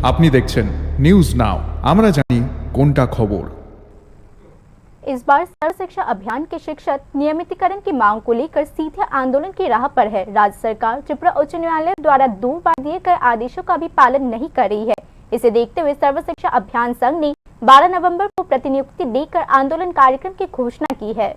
আপনি দেখছেন news now, আমরা জানি কোনটা খবর। इस बार सर्व शिक्षा अभियान के शिक्षक नियमितीकरण की मांग को लेकर सीधे आंदोलन की राह पर है। राज्य सरकार त्रिपुरा उच्च न्यायालय द्वारा 2 बार दिए गए आदेशों का भी पालन नहीं कर रही है। इसे देखते हुए सर्व शिक्षा अभियान संघ ने 12 नवंबर को प्रतिनियुक्ति देकर आंदोलन कार्यक्रम की घोषणा की है।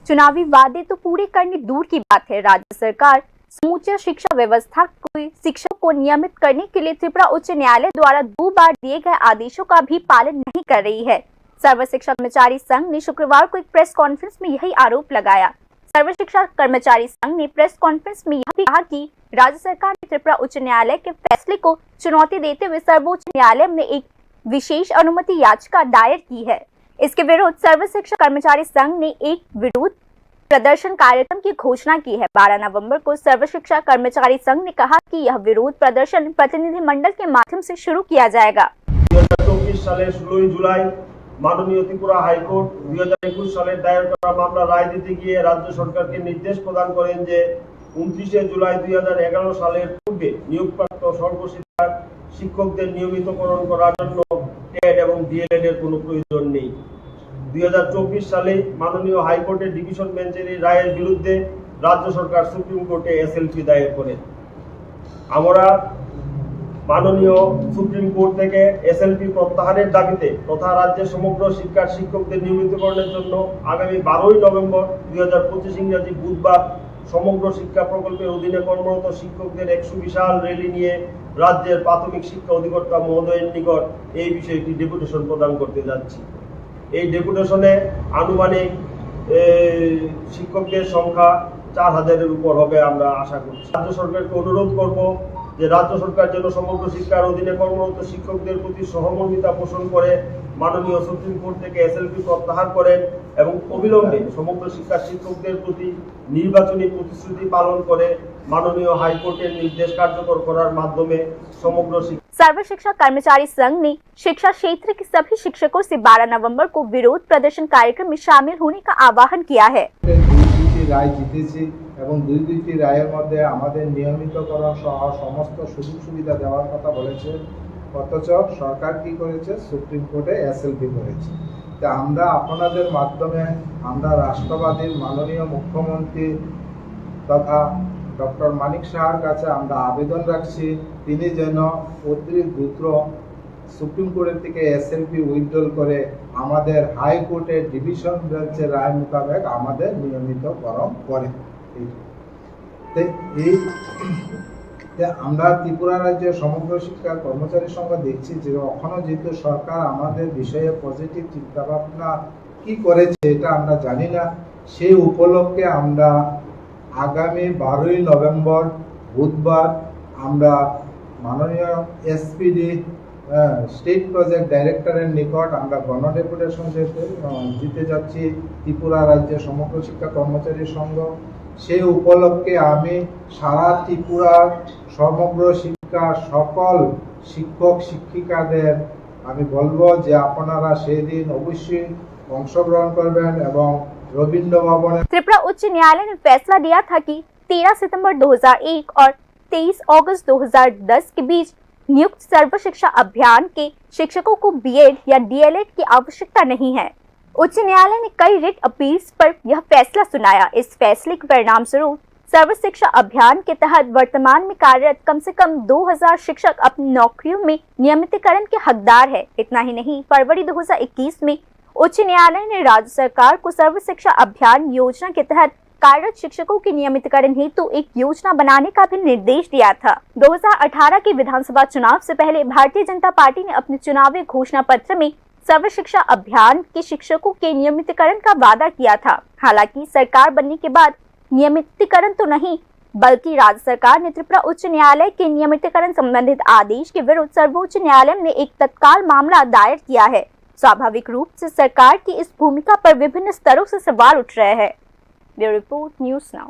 चुनावी वादे तो पूरे करने दूर की बात है, राज्य सरकार समूचे शिक्षा व्यवस्था को शिक्षकों को नियमित करने के लिए त्रिपुरा उच्च न्यायालय द्वारा 2 बार दिए गए आदेशों का भी पालन नहीं कर रही है। सर्व शिक्षा कर्मचारी संघ ने शुक्रवार को एक प्रेस कॉन्फ्रेंस में यही आरोप लगाया। सर्व शिक्षा कर्मचारी संघ ने प्रेस कॉन्फ्रेंस में यह भी कहा कि राज्य सरकार ने त्रिपुरा उच्च न्यायालय के फैसले को चुनौती देते हुए सर्वोच्च न्यायालय में एक विशेष अनुमति याचिका दायर की है। इसके विरुद्ध सर्व शिक्षा कर्मचारी संघ ने एक विरोध प्रदर्शन कार्यक्रम की घोषणा की है। 12 नवंबर को सर्व शिक्षा कर्मचारी संघ ने कहा कि यह विरोध प्रदर्शन प्रतिनिधिमंडल के माध्यम से शुरू किया जाएगा। 2024 সালের 16 জুলাই মাননীয় ত্রিপুরা হাইকোর্ট 2021 সালের দায়ের করা মামলা রায় দিতে গিয়ে রাজ্য সরকারকে নির্দেশ প্রদান করেন যে 29 জুলাই 2011 সালের পূর্বে নিয়োগপ্রাপ্ত সর্বশিক্ষা শিক্ষকদের নিয়মিতকরণ করার জন্য টেট এবং ডিএলএড এর কোনো প্রয়োজন নেই। 2024 সালে মাননীয় হাইকোর্টের ডিভিশন বেঞ্চের এই রায়ের বিরুদ্ধে রাজ্য সরকার সুপ্রিম কোর্টে এসএলপি দায়ের করেন। আমরা মাননীয় সুপ্রিম কোর্ট থেকে এসএলপি প্রত্যাহারের দাবিতে তথা রাজ্যের সমগ্র শিক্ষার শিক্ষকদের নিয়মিতকরণের জন্য আগামী 12 নভেম্বর 2025 ইংরেজি বুধবার সমগ্র শিক্ষা প্রকল্পের অধীনে কর্মরত শিক্ষকদের এক সুবিশাল র্যালি নিয়ে রাজ্যের প্রাথমিক শিক্ষা অধিকর্তা মহোদয়ের নিকট এই বিষয়টি ডেপুটেশন প্রদান করতে যাচ্ছি। এই ডেপুটেশনে আনুমানিক শিক্ষকদের সংখ্যা 4000-এর উপর হবে আমরা আশা করছি। রাজ্য সরকারকে অনুরোধ করব যে রাজ্য সরকার যেন সমগ্র শিক্ষার অধীনে কর্মরত শিক্ষকদের প্রতি সহমর্মিতা পোষণ করে মাননীয় সুপ্রিম কোর্ট থেকে এসএলপি প্রত্যাহার করেন এবং অবিলম্বে সমগ্র শিক্ষার শিক্ষকদের প্রতি নির্বাচনী প্রতিশ্রুতি পালন করে माननीय हाईकोर्ट निर्देश कार्यकर करार माध्यमे समग्र सर्व शिक्षा कर्मचारी संघ ने शिक्षा क्षेत्र के सभी शिक्षकों से 12 नवंबर को विरोध प्रदर्शन कार्यक्रम में शामिल होने का आह्वान किया है। রায় জিতেছি এবং দুইটি রায়ের মধ্যে আমাদের নিয়মিতকরণ সহ সমস্ত সুযোগ সুবিধা দেওয়ার কথা বলেছে, অথচ সরকার কি করেছে, সুপ্রিম কোর্টে এসএলপি করেছে। তা আমরা আপনাদের মাধ্যমে আমরা রাষ্ট্রবাদী মাননীয় মুখ্যমন্ত্রী তথা ডক্টর মানিক শাহর কাছে আমরা আবেদন রাখছি, তিনি যেন অতি দ্রুত সুপ্রিম কোর্টের থেকে এসএলপি উইথড্রল করে আমাদের হাইকোর্টের ডিভিশন বেঞ্চের রায় মোতাবেক আমাদের নিয়মিতকরণ করে। আমরা ত্রিপুরা রাজ্যের সমগ্র শিক্ষা কর্মচারী সংঘ দেখছি যে এখনো যেহেতু সরকার আমাদের বিষয়ে পজিটিভ চিন্তাভাবনা কি করেছে এটা আমরা জানি না। সেই উপলক্ষে আমরা আগামী 12 নভেম্বর বুধবার আমরা মাননীয় এসপিডি স্টেট প্রজেক্ট ডাইরেক্টরের নিকট আমরা গণডেপুটেশন দিতে যাচ্ছি ত্রিপুরা রাজ্যের সমগ্র শিক্ষা কর্মচারী সংঘ। সেই উপলক্ষে আমি সারা ত্রিপুরার সমগ্র শিক্ষা সকল শিক্ষক শিক্ষিকাদের আমি বলবো যে আপনারা সেই দিন অবশ্যই অংশগ্রহণ করবেন এবং रविंद्र भवन। त्रिपुरा उच्च न्यायालय ने फैसला दिया था कि 13 सितंबर 2001 और 23 अगस्त 2010 के बीच नियुक्त सर्व शिक्षा अभियान के शिक्षकों को बीएड या डीएलएड की आवश्यकता नहीं है। उच्च न्यायालय ने कई रिट अपील्स पर यह फैसला सुनाया। इस फैसले के परिणाम स्वरूप सर्व शिक्षा अभियान के तहत वर्तमान में कार्यरत कम से कम 2000 शिक्षक अपनी नौकरियों में नियमितीकरण के हकदार है। इतना ही नहीं, फरवरी 2021 में उच्च न्यायालय ने राज्य सरकार को सर्व शिक्षा अभियान योजना के तहत कार्यरत शिक्षकों के नियमितीकरण हेतु एक योजना बनाने का भी निर्देश दिया था। 2018 के विधानसभा चुनाव से पहले भारतीय जनता पार्टी ने अपने चुनावी घोषणा पत्र में सर्व शिक्षा अभियान के शिक्षकों के नियमितीकरण का वादा किया था। हालांकि सरकार बनने के बाद नियमितीकरण तो नहीं, बल्कि राज्य सरकार ने त्रिपुरा उच्च न्यायालय के नियमितीकरण संबंधित आदेश के विरुद्ध सर्वोच्च न्यायालय में एक तत्काल मामला दायर किया है। स्वाभाविक रूप से सरकार की इस भूमिका पर विभिन्न स्तरों से सवाल उठ रहे हैं। Bureau report, news now.